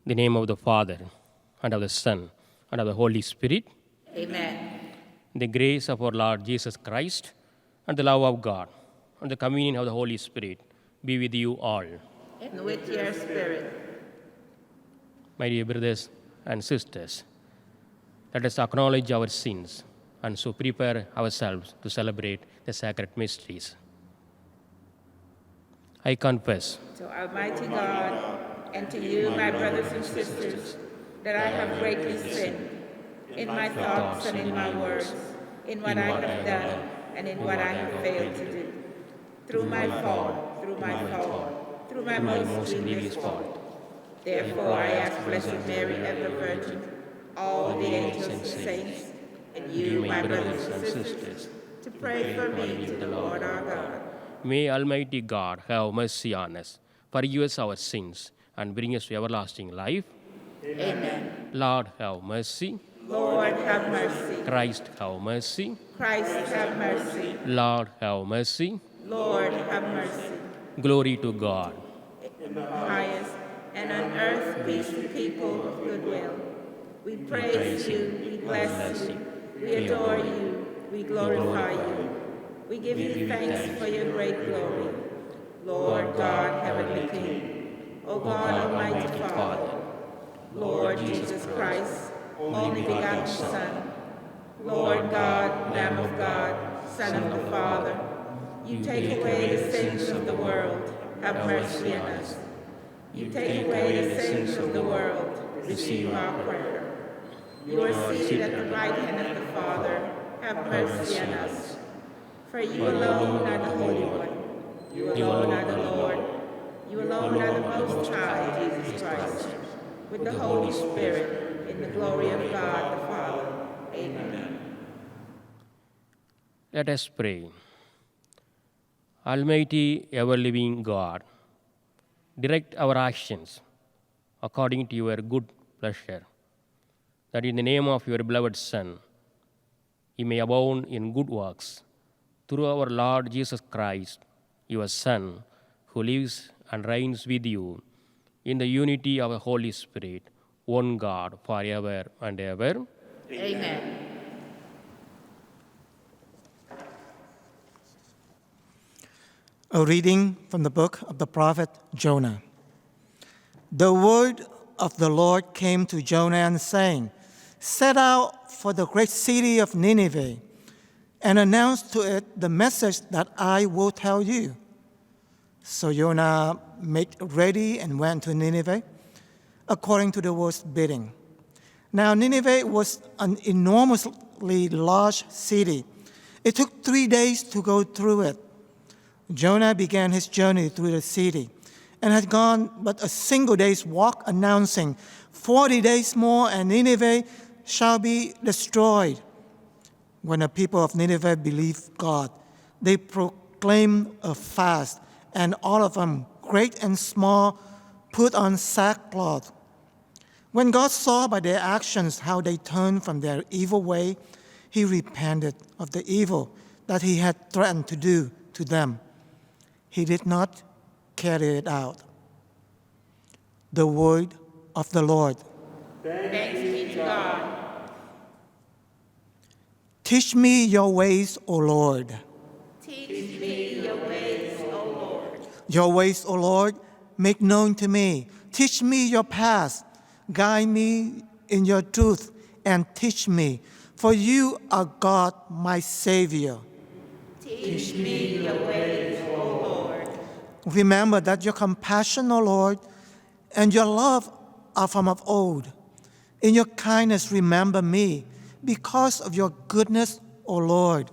In the name of the Father, and of the Son, and of the Holy Spirit. Amen. The grace of our Lord Jesus Christ, and the love of God, and the communion of the Holy Spirit be with you all. And with your spirit. My dear brothers and sisters, let us acknowledge our sins and so prepare ourselves to celebrate the sacred mysteries. I confess To Almighty God, and to you, my brothers and sisters, that I have greatly sinned in my thoughts and in my words, in what I have done and in what I have failed to do. Through my fault, through my most grievous fault. Therefore I ask Blessed Mary, ever Virgin, all the angels and saints, and you, my brothers and sisters, to pray for me to the Lord our God. May Almighty God have mercy on us, forgive us our sins, and bring us to everlasting life. Amen. Lord, have mercy. Lord, have mercy. Christ, have mercy. Christ, have mercy. Lord, have mercy. Lord, have mercy. Glory to God. In the highest, and on earth peace to people of good will. We praise you, we bless you, we adore you, we glorify you. We give you thanks for your great glory. Lord God, heavenly King, O God, almighty Father, Lord Jesus Christ, only begotten Son, Lord God, Lamb of God, Son of the Father, you take away the sins of the world, have mercy on us. You take away the sins of the world, receive our prayer. You are seated at the right hand of the Father, have mercy on us. For you alone are the Holy One, you alone are the Lord, you alone are the Most High, Jesus Christ, with the Holy Spirit, in the glory of God the Father. Amen. Let us pray. Almighty, ever-living God, direct our actions according to your good pleasure, that in the name of your beloved Son, he may abound in good works, through our Lord Jesus Christ, your Son, who lives and reigns with you in the unity of the Holy Spirit, one God, forever and ever. Amen. A reading from the book of the prophet Jonah. The word of the Lord came to Jonah, saying, "Set out for the great city of Nineveh, and announce to it the message that I will tell you." So Jonah made ready and went to Nineveh, according to the word's bidding. Now Nineveh was an enormously large city. It took 3 days to go through it. Jonah began his journey through the city and had gone but a single day's walk, announcing, 40 days more and Nineveh shall be destroyed. When the people of Nineveh believed God, they proclaimed a fast, and all of them, great and small, put on sackcloth. When God saw by their actions how they turned from their evil way, he repented of the evil that he had threatened to do to them. He did not carry it out. The word of the Lord. Thanks be to God. Teach me your ways, O Lord. Teach me your ways, O Lord. Your ways, O Lord, make known to me. Teach me your paths. Guide me in your truth and teach me, for you are God, my Savior. Teach me your ways, O Lord. Remember that your compassion, O Lord, and your love are from of old. In your kindness remember me, because of your goodness, O Lord.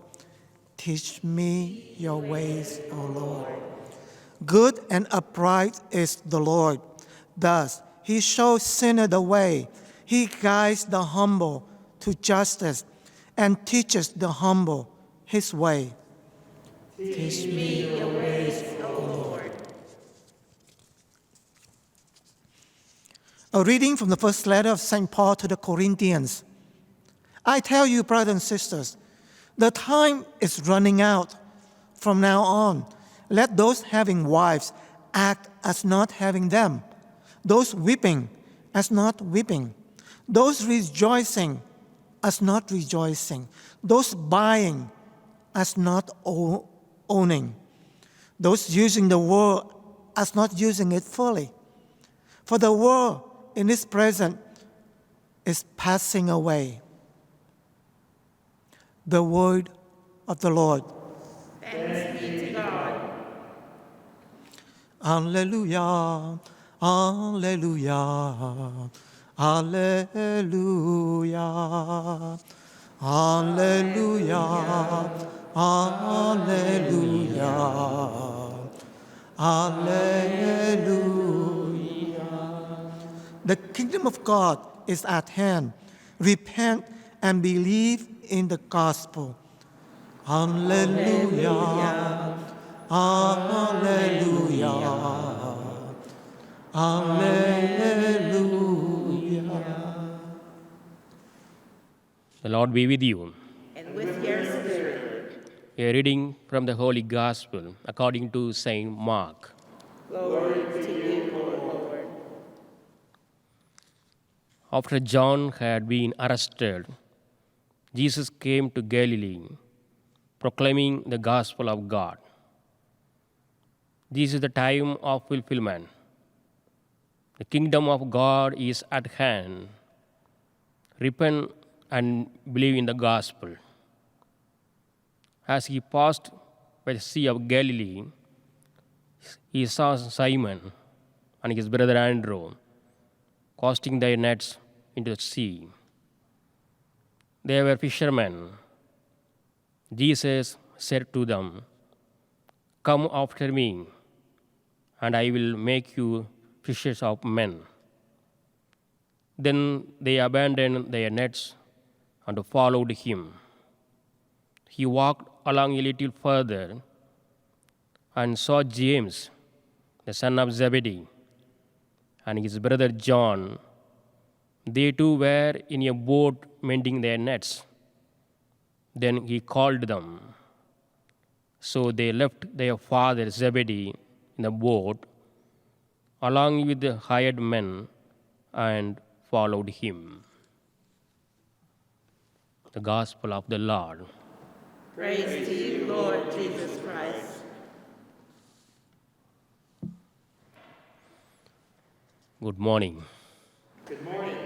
Teach me your ways, O Lord. Good and upright is the Lord. Thus he shows sinner the way. He guides the humble to justice and teaches the humble his way. Teach me your ways, O Lord. A reading from the first letter of St. Paul to the Corinthians. I tell you, brothers and sisters, the time is running out. From now on, let those having wives act as not having them, those weeping as not weeping, those rejoicing as not rejoicing, those buying as not owning, those using the world as not using it fully. For the world in its present is passing away. The word of the Lord. Thanks be to God. Alleluia, alleluia, alleluia, alleluia, alleluia, alleluia. The kingdom of God is at hand. Repent and believe in the gospel. Alleluia. Alleluia. Alleluia. The Lord be with you. And with your spirit. A reading from the Holy Gospel according to Saint Mark. Glory to you, O Lord. After John had been arrested, Jesus came to Galilee, proclaiming the gospel of God. This is the time of fulfillment. The kingdom of God is at hand. Repent and believe in the gospel. As he passed by the Sea of Galilee, he saw Simon and his brother Andrew casting their nets into the sea. They were fishermen. Jesus said to them, "Come after me, and I will make you fishers of men." Then they abandoned their nets and followed him. He walked along a little further and saw James, the son of Zebedee, and his brother John. They too were in a boat mending their nets. Then he called them. So they left their father Zebedee in the boat, along with the hired men, and followed him. The Gospel of the Lord. Praise to you, Lord Jesus Christ. Good morning. Good morning.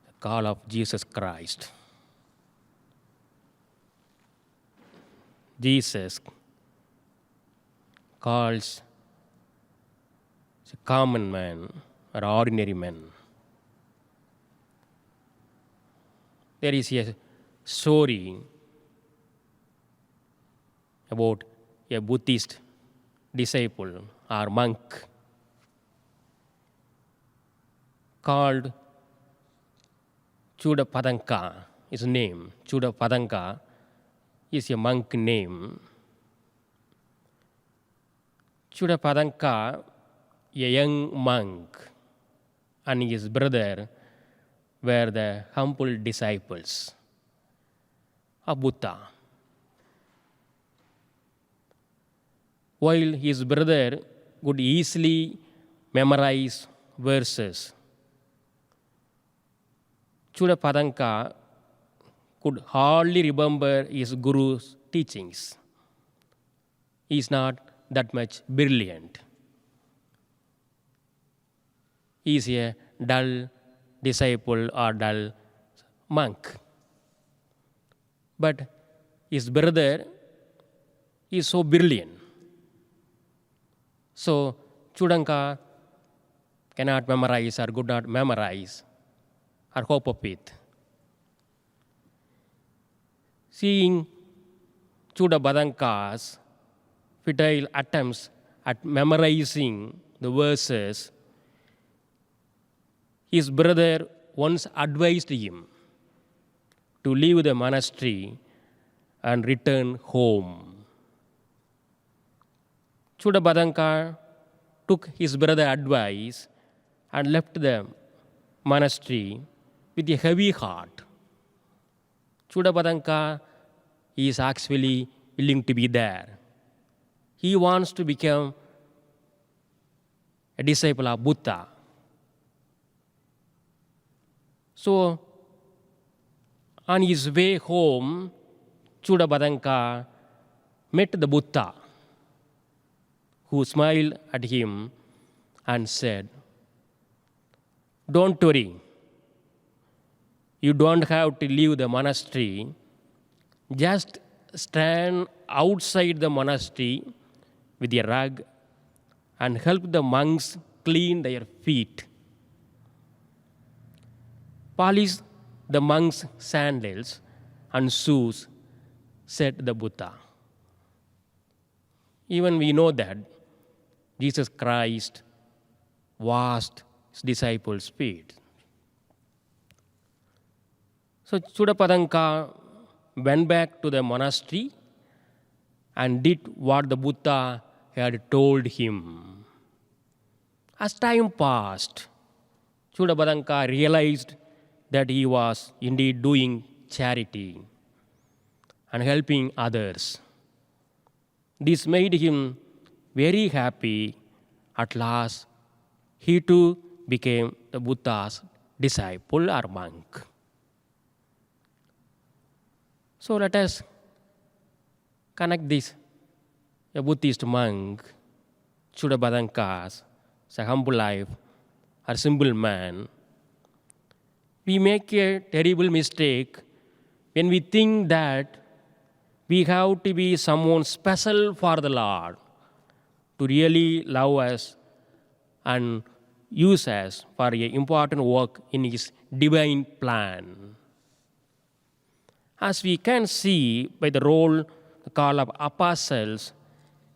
The call of Jesus Christ. Jesus calls the common man or ordinary man. There is a story about a Buddhist disciple or monk called Chudapadanka. His name, Chudapadanka, is a monk name. Chudapadanka, a young monk, and his brother were the humble disciples of Buddha. While his brother could easily memorize verses, Chudapadanka could hardly remember his guru's teachings. He is not that much brilliant. He is a dull disciple or dull monk. But his brother is so brilliant. So Chudanka cannot memorize or could not memorize or cope up with. Seeing Chudapadanka's futile attempts at memorizing the verses, his brother once advised him to leave the monastery and return home. Chudapadanka took his brother's advice and left the monastery with a heavy heart. Chudapadanka is actually willing to be there. He wants to become a disciple of Buddha. So, on his way home, Chudabadanka met the Buddha, who smiled at him and said, "Don't worry. You don't have to leave the monastery. Just stand outside the monastery with a rug and help the monks clean their feet. Polish the monks' sandals and shoes," said the Buddha. Even we know that Jesus Christ washed his disciples' feet. So Chudapadanka went back to the monastery and did what the Buddha had told him. As time passed, Chudapadanka realized that he was indeed doing charity and helping others. This made him very happy. At last, he too became the Buddha's disciple or monk. So let us connect this. A Buddhist monk, Chudapadanka's a humble life, a simple man. We make a terrible mistake when we think that we have to be someone special for the Lord to really love us and use us for an important work in His divine plan. As we can see by the role, the call of apostles,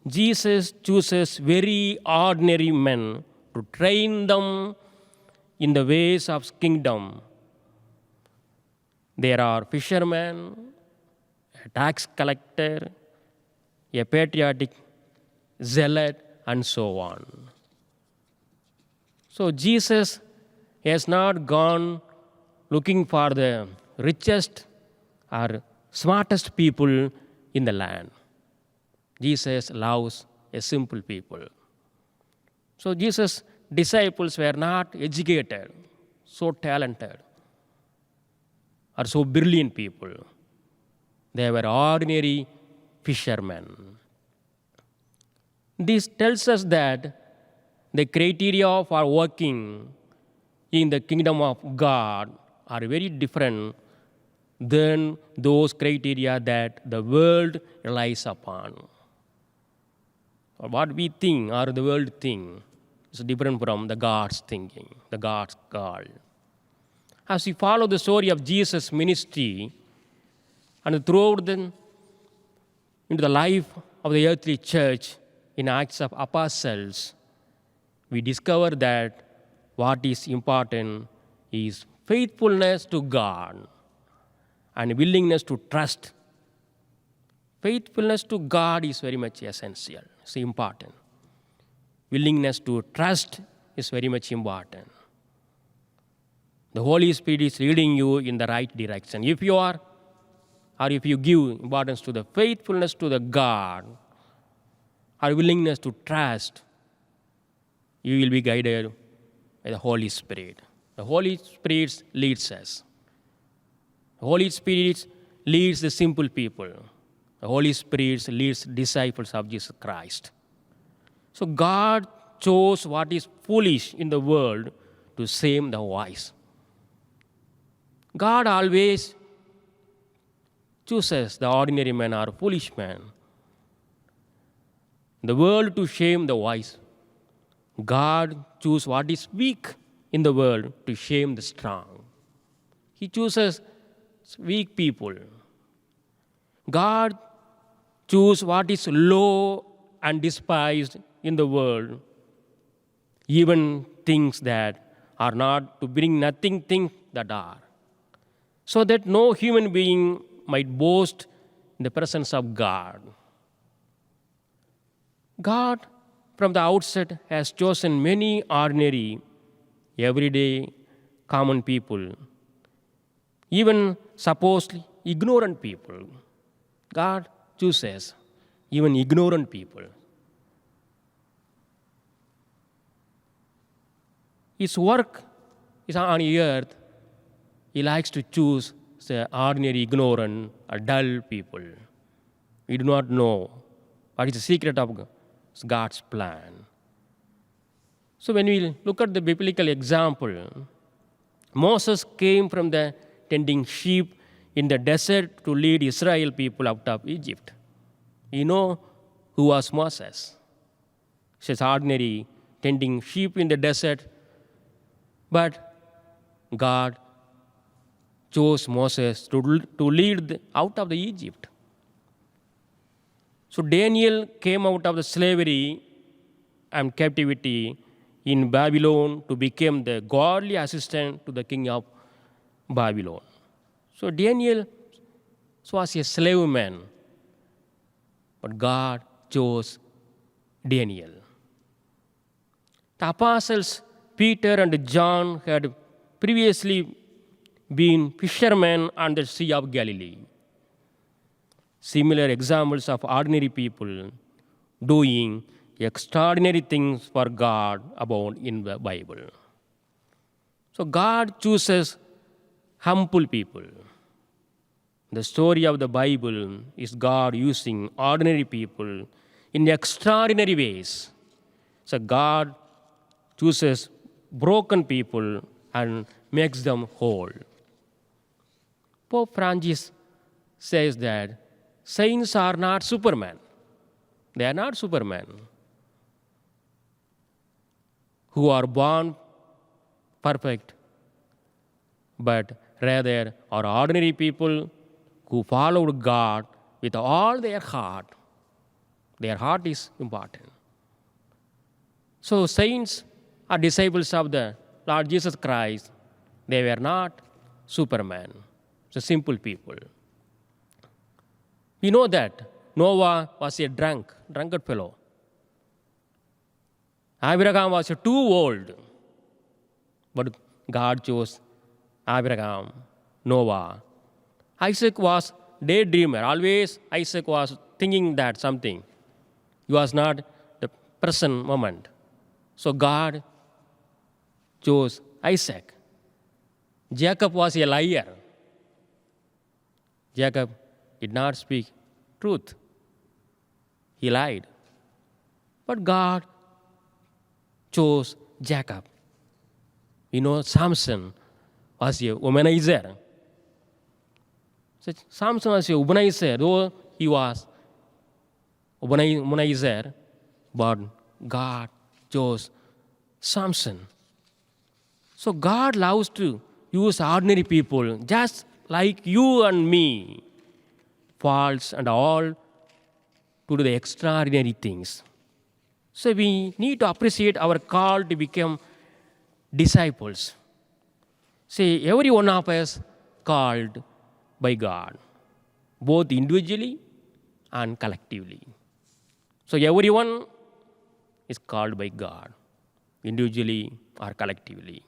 Jesus chooses very ordinary men to train them in the ways of His kingdom. There are fishermen, a tax collector, a patriotic zealot, and so on. So Jesus has not gone looking for the richest or smartest people in the land. Jesus loves a simple people. So Jesus' disciples were not educated, so talented, or so brilliant people. They were ordinary fishermen. This tells us that the criteria for working in the kingdom of God are very different than those criteria that the world relies upon. Or what we think or the world think is different from the God's thinking, the God's call. As we follow the story of Jesus' ministry and throughout into the life of the earthly church in Acts of Apostles, we discover that what is important is faithfulness to God and willingness to trust. Faithfulness to God is very much essential, it's important. Willingness to trust is very much important. The Holy Spirit is leading you in the right direction. If you are, or if you give importance to the faithfulness to the God, or willingness to trust, you will be guided by the Holy Spirit. The Holy Spirit leads us. The Holy Spirit leads the simple people. The Holy Spirit leads disciples of Jesus Christ. So God chose what is foolish in the world to shame the wise. God always chooses the ordinary man or foolish man. The world to shame the wise. God chooses what is weak in the world to shame the strong. He chooses weak people. God chooses what is low and despised in the world, even things that are not, to bring nothing things that are, so that no human being might boast in the presence of God. God, from the outset, has chosen many ordinary, everyday, common people, even supposedly ignorant people. God chooses even ignorant people. His work is on earth. He likes to choose the ordinary, ignorant, or dull people. We do not know what is the secret of God's plan. So when we look at the biblical example, Moses came from the tending sheep in the desert to lead Israel people out of Egypt. You know who was Moses? He was ordinary, tending sheep in the desert, but God chose Moses to lead out of the Egypt. So Daniel came out of the slavery and captivity in Babylon to become the godly assistant to the king of Babylon. So Daniel was a slave man, but God chose Daniel. The apostles Peter and John had previously been fishermen on the Sea of Galilee. Similar examples of ordinary people doing extraordinary things for God abound in the Bible. So God chooses humble people. The story of the Bible is God using ordinary people in extraordinary ways. So God chooses broken people and makes them whole. Pope Francis says that saints are not supermen. They are not supermen who are born perfect, but rather are ordinary people who followed God with all their heart. Their heart is important. So saints are disciples of the Lord Jesus Christ. They were not supermen, so simple people. We know that Noah was a drunkard fellow. Abraham was too old, but God chose Abraham, Noah. Isaac was daydreamer. Always Isaac was thinking that something. He was not the present moment. So God chose Isaac. Jacob was a liar. Jacob did not speak truth. He lied. But God chose Jacob. You know, Samson was a womanizer. So Samson was a womanizer, though he was a womanizer, but God chose Samson. So God loves to use ordinary people, just like you and me, faults and all, to do the extraordinary things. So we need to appreciate our call to become disciples. See, every one of us called by God, both individually and collectively. So everyone is called by God, individually or collectively.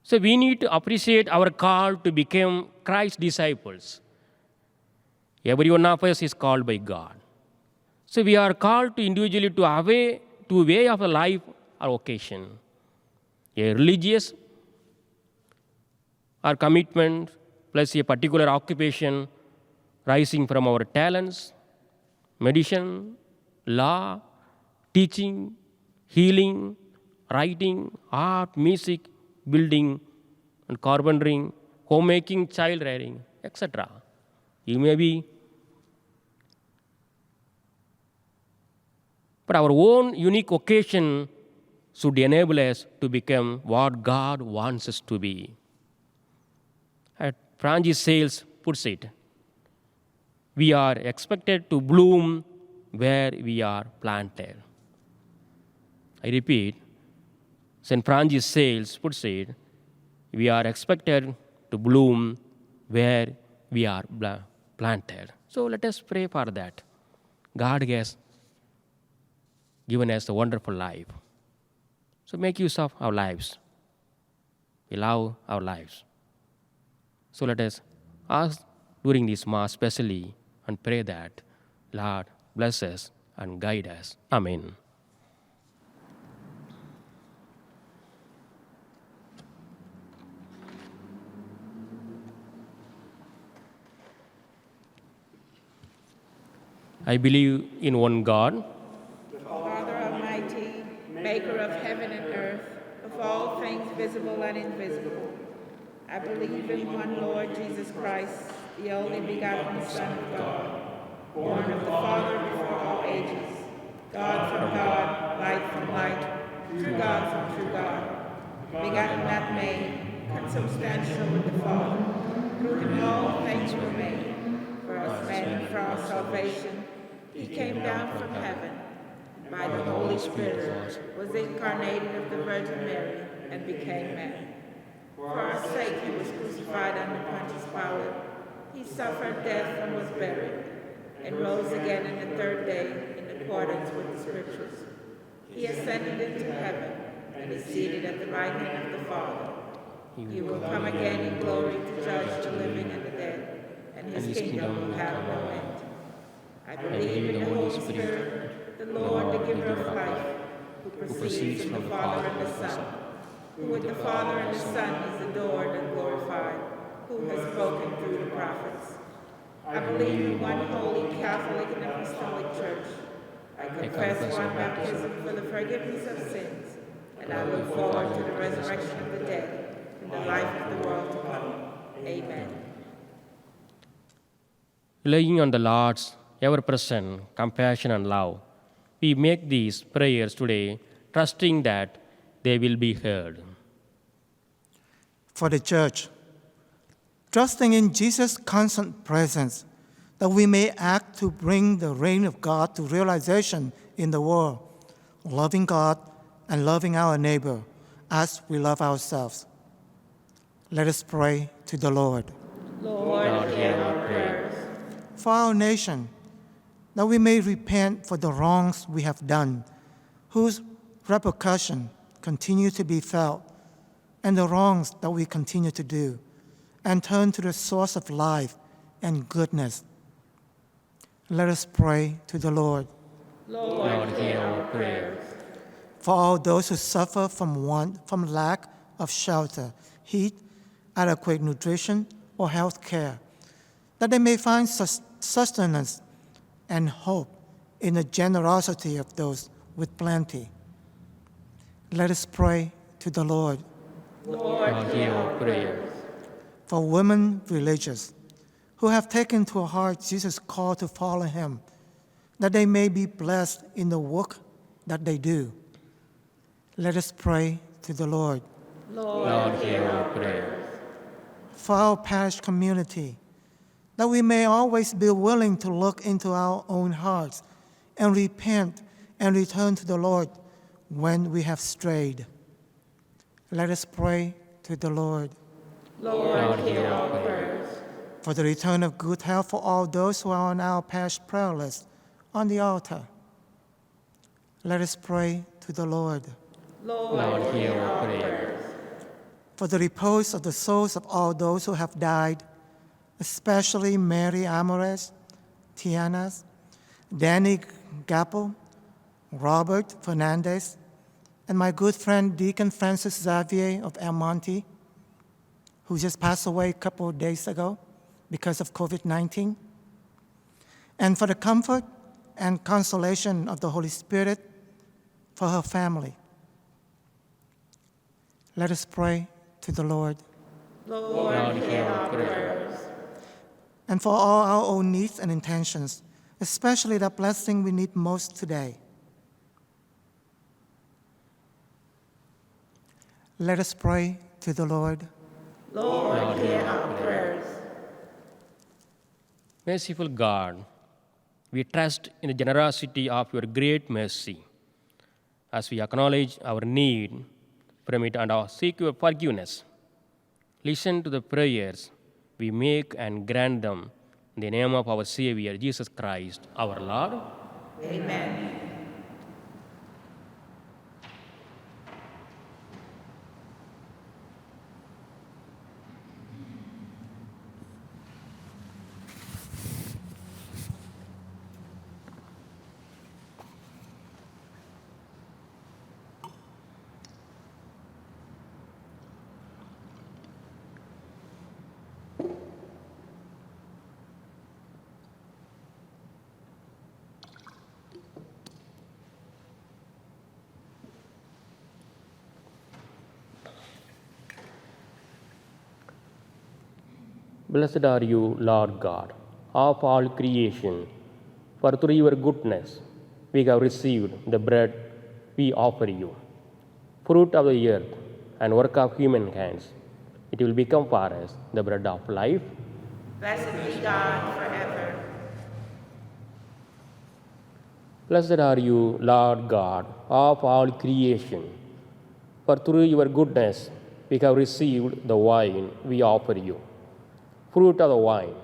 So we need to appreciate our call to become Christ's disciples. Every one of us is called by God. So we are called to individually to a way of a life or occasion, a religious or commitment plus a particular occupation rising from our talents, medicine, law, teaching, healing, writing, art, music, building, and carpentering, homemaking, child rearing, etc. You may be. But our own unique occasion should enable us to become what God wants us to be. As Francis Sales puts it, we are expected to bloom where we are planted. I repeat, St. Francis Sales puts it, we are expected to bloom where we are planted. So let us pray for that. God has given us a wonderful life. So make use of our lives. We love our lives. So let us ask during this Mass especially and pray that Lord bless us and guide us. Amen. I believe in one God, Father Almighty, maker of heaven and earth, of all things visible and invisible. I believe in one Lord Jesus Christ, the only begotten Son of God, born of the Father before all ages, God from God, light from light, true God from true God, begotten not made, consubstantial with the Father. Through him all things were made. For us men and for our salvation, he came down from heaven. By the Holy Spirit was incarnated of the Virgin Mary and became man. For our sake he was crucified under Pontius Pilate. He suffered death and was buried, and rose again on the third day in accordance with the Scriptures. He ascended into heaven and is seated at the right hand of the Father. He will come again in glory to judge the living and the dead, and his kingdom will have no end. I believe in the Holy Spirit, the Lord, the giver of life, who proceeds from the Father and the Son, who with the Father and the Son is adored and glorified, who has spoken through the prophets. I believe in one holy, Catholic, and Apostolic Church. I confess one baptism for the forgiveness of sins, and I look forward to the resurrection of the dead and the life of the world to come. Amen. relying on the Lord's ever-present compassion and love, we make these prayers today, trusting that they will be heard. For the church, trusting in Jesus' constant presence, that we may act to bring the reign of God to realization in the world, loving God and loving our neighbor as we love ourselves. Let us pray to the Lord. Lord, hear our prayers. For our nation, that we may repent for the wrongs we have done, whose repercussion continue to be felt, and the wrongs that we continue to do, and turn to the source of life and goodness. Let us pray to the Lord. Lord, hear our prayers. For all those who suffer from want, from lack of shelter, heat, adequate nutrition, or health care, that they may find sustenance and hope in the generosity of those with plenty. Let us pray to the Lord. Lord, hear our prayers. For women religious, who have taken to heart Jesus' call to follow him, that they may be blessed in the work that they do. Let us pray to the Lord. Lord, hear our prayers. For our parish community, that we may always be willing to look into our own hearts and repent and return to the Lord when we have strayed. Let us pray to the Lord. Lord, hear our prayers. For the return of good health for all those who are on our parish prayer list on the altar. Let us pray to the Lord. Lord, hear our prayers. For the repose of the souls of all those who have died, especially Mary Amores, Tianas, Danny Gapel, Robert Fernandez, and my good friend Deacon Francis Xavier of El Monte, who just passed away a couple of days ago because of COVID-19, and for the comfort and consolation of the Holy Spirit for her family. Let us pray to the Lord. Lord, hear our prayers. And for all our own needs and intentions, especially the blessing we need most today. Let us pray to the Lord. Lord, hear our prayers. Merciful God, we trust in the generosity of your great mercy as we acknowledge our need from it and seek your forgiveness. Listen to the prayers we make and grant them in the name of our Savior, Jesus Christ, our Lord. Amen. Blessed are you, Lord God, of all creation, for through your goodness we have received the bread we offer you, fruit of the earth and work of human hands. It will become for us the bread of life. Blessed be God forever. Blessed are you, Lord God, of all creation, for through your goodness we have received the wine we offer you, fruit of the vine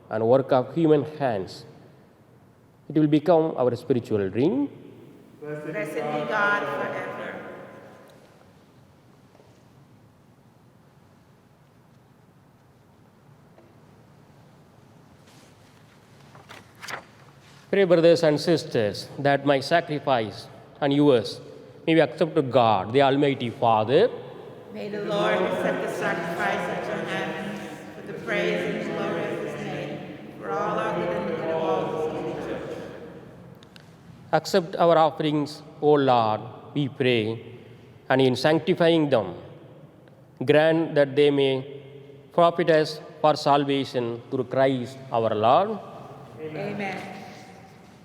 and work of human hands. It will become our spiritual drink. Blessed be God forever. Pray, brothers and sisters, that my sacrifice and yours may be accepted to God, the Almighty Father. May the Lord accept the sacrifice at your hands for the praise and glory of his name, for all our good and the good of all his holy church. Accept our offerings, O Lord, we pray, and in sanctifying them, grant that they may profit us for salvation through Christ our Lord. Amen.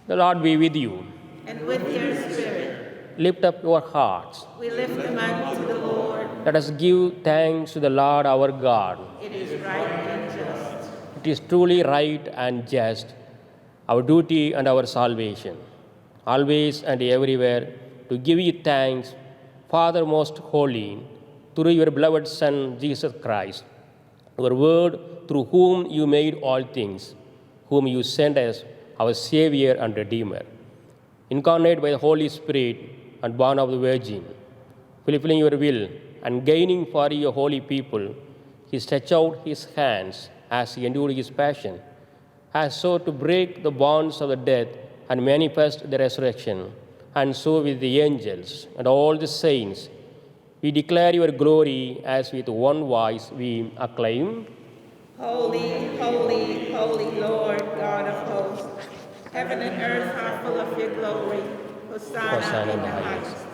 The Lord be with you. And with your spirit, Lift up your hearts. we lift them unto the Lord. Let us give thanks to the Lord our God. It is right and just. It is truly right and just, our duty and our salvation, always and everywhere, to give you thanks, Father most holy, through your beloved Son, Jesus Christ, your word through whom you made all things, whom you sent as our Savior and Redeemer, incarnate by the Holy Spirit and born of the Virgin, fulfilling your will and gaining for your holy people, he stretched out his hands as he endured his passion, as so to break the bonds of the death and manifest the resurrection, and so with the angels and all the saints, we declare your glory as with one voice we acclaim. Holy, holy, holy Lord, God of hosts, heaven and earth are full of your glory. Hosanna in the highest.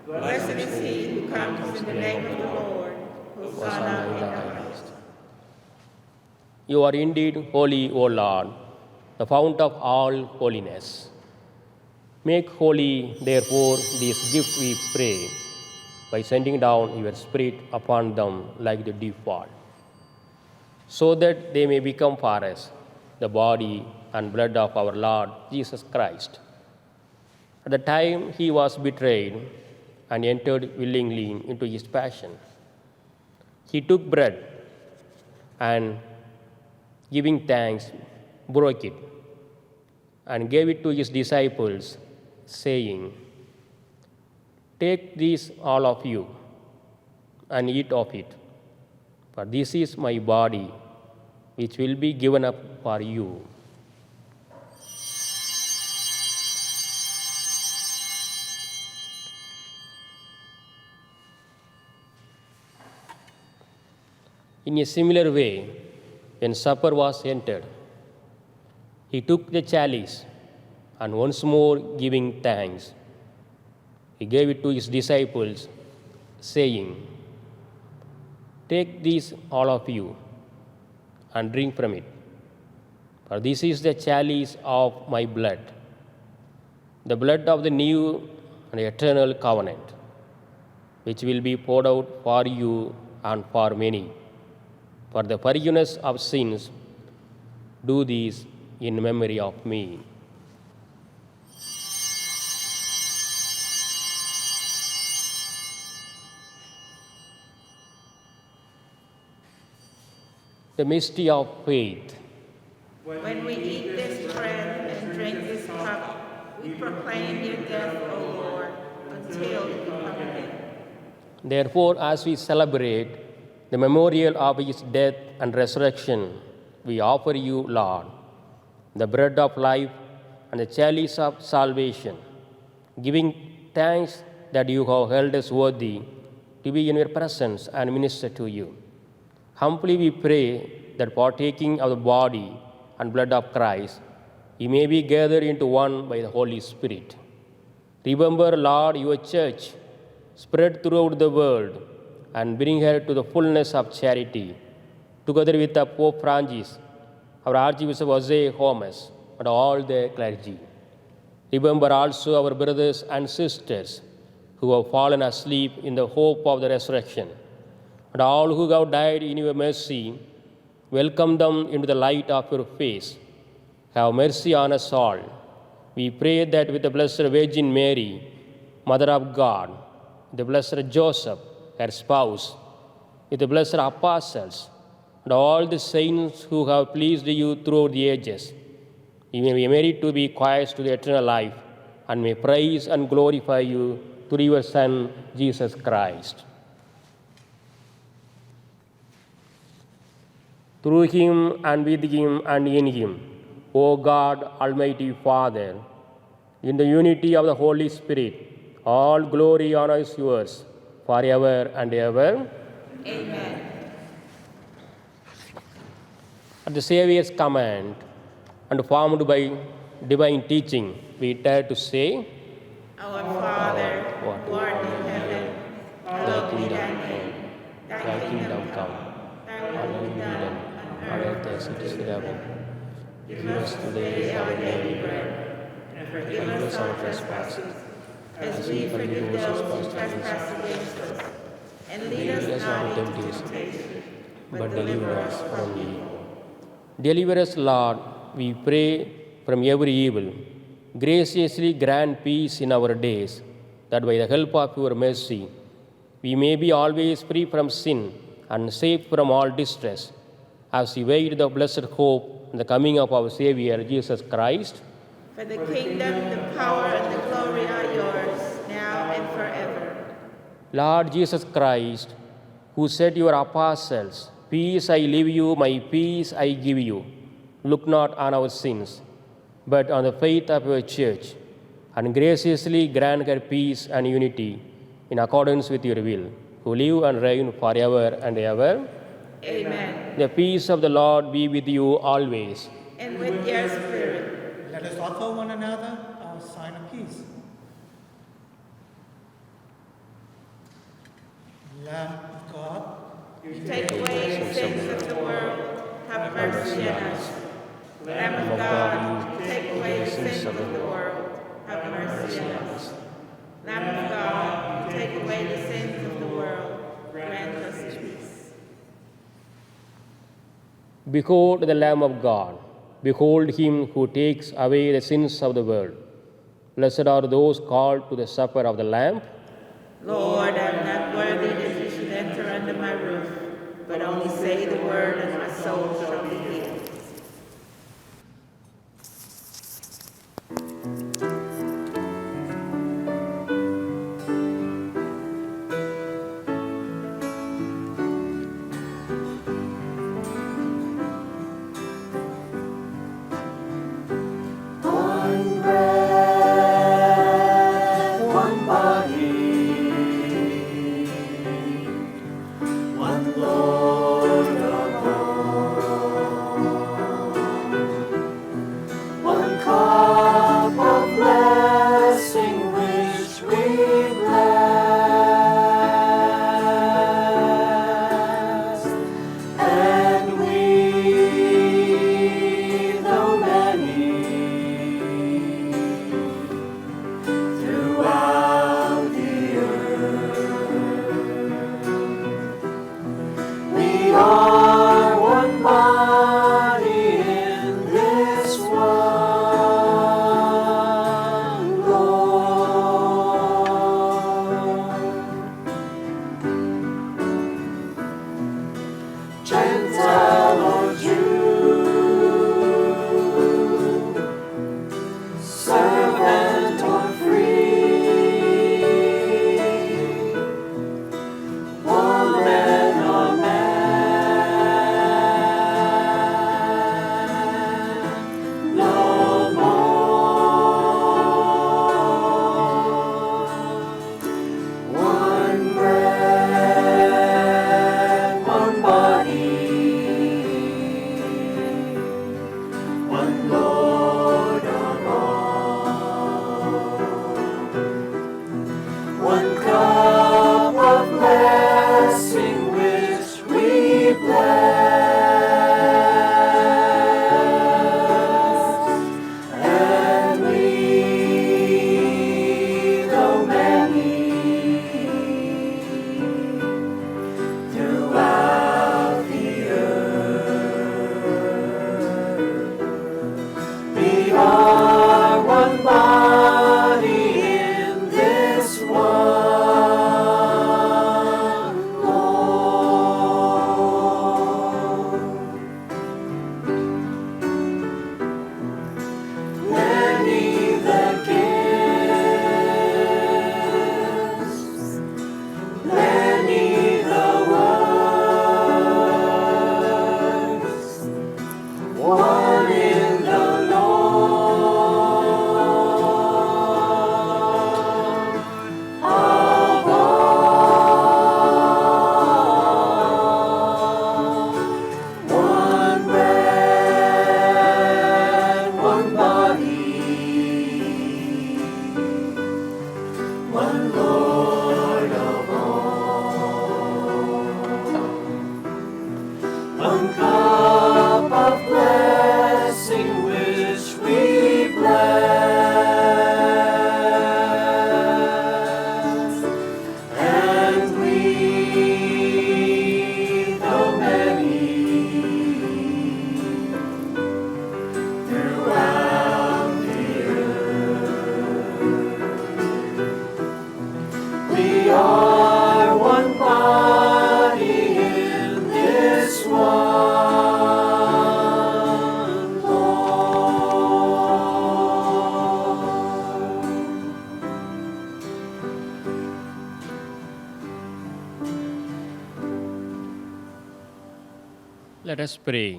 Blessed is he who comes in the name of the Lord. Hosanna in the highest. You are indeed holy, O Lord, the fount of all holiness. Make holy, therefore, these gifts, we pray, by sending down your Spirit upon them like the dew-fall, so that they may become for us the body and blood of our Lord Jesus Christ. At the time he was betrayed and entered willingly into his passion, he took bread and, giving thanks, broke it and gave it to his disciples, saying, "Take this, all of you, and eat of it, for this is my body, which will be given up for you." In a similar way, when supper was entered, he took the chalice and once more giving thanks, he gave it to his disciples, saying, "Take this, all of you, and drink from it, for this is the chalice of my blood, the blood of the new and eternal covenant, which will be poured out for you and for many, for the forgiveness of sins. Do this in memory of me." The mystery of faith. When we eat this bread and drink this cup, we proclaim your death, O Lord, until you come again. Therefore, as we celebrate the memorial of his death and resurrection, we offer you, Lord, the bread of life and the chalice of salvation, giving thanks that you have held us worthy to be in your presence and minister to you. Humbly we pray that partaking of the body and blood of Christ, we may be gathered into one by the Holy Spirit. Remember, Lord, your church spread throughout the world and bring her to the fullness of charity, together with the Pope Francis, our Archbishop Jose Gomez, and all the clergy. Remember also our brothers and sisters who have fallen asleep in the hope of the resurrection, and all who have died in your mercy. Welcome them into the light of your face. Have mercy on us all. We pray that with the Blessed Virgin Mary, Mother of God, the Blessed Joseph, her spouse, with the blessed apostles, and all the saints who have pleased you throughout the ages, we may be made to be heirs to the eternal life, and may praise and glorify you through your Son, Jesus Christ. Through him and with him and in him, O God, Almighty Father, in the unity of the Holy Spirit, all glory and honor is yours forever and ever. Amen. At the Saviour's command and formed by divine teaching, we dare to say, Our Father, who art in heaven, hallowed be thy name. Thy kingdom come, thy will be done on earth as it is in heaven. Give us today our daily bread, and forgive us our trespasses, as we forgive those who trespass against us. And lead us not into temptation, but deliver us from evil. Deliver us, Lord, we pray, from every evil. Graciously grant peace in our days, that by the help of your mercy, we may be always free from sin and safe from all distress, as we wait the blessed hope and the coming of our Savior, Jesus Christ. For the kingdom, the power, and the glory are yours, now and forever. Lord Jesus Christ, who said to your apostles, Peace I leave you, my peace I give you. Look not on our sins, but on the faith of your church, and graciously grant her peace and unity in accordance with your will, who live and reign forever and ever. Amen. The peace of the Lord be with you always. And with your spirit. Let us offer one another our sign of peace. Lamb of God, Take away the sins of the world. Have mercy on us. Lamb of God, take away the sins of the world. Have mercy on us. Lamb of God, take away the sins of the world. Grant us peace. Behold the Lamb of God. Behold him who takes away the sins of the world. Blessed are those called to the supper of the Lamb. Lord, I am not worthy that you should enter under my roof, but only say the word, and my soul shall be healed. One Lord of all. Let us pray.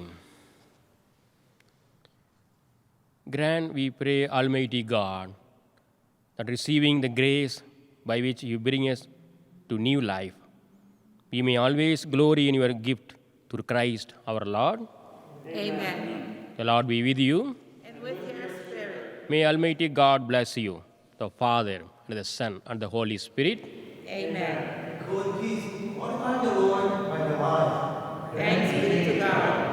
Grant, we pray, Almighty God, that receiving the grace by which you bring us to new life, we may always glory in your gift through Christ our Lord. Amen. The Lord be with you. And with your spirit. May Almighty God bless you, the Father, and the Son, and the Holy Spirit. Amen. Go in peace. Glorify the Lord by your life. Thanks be to God.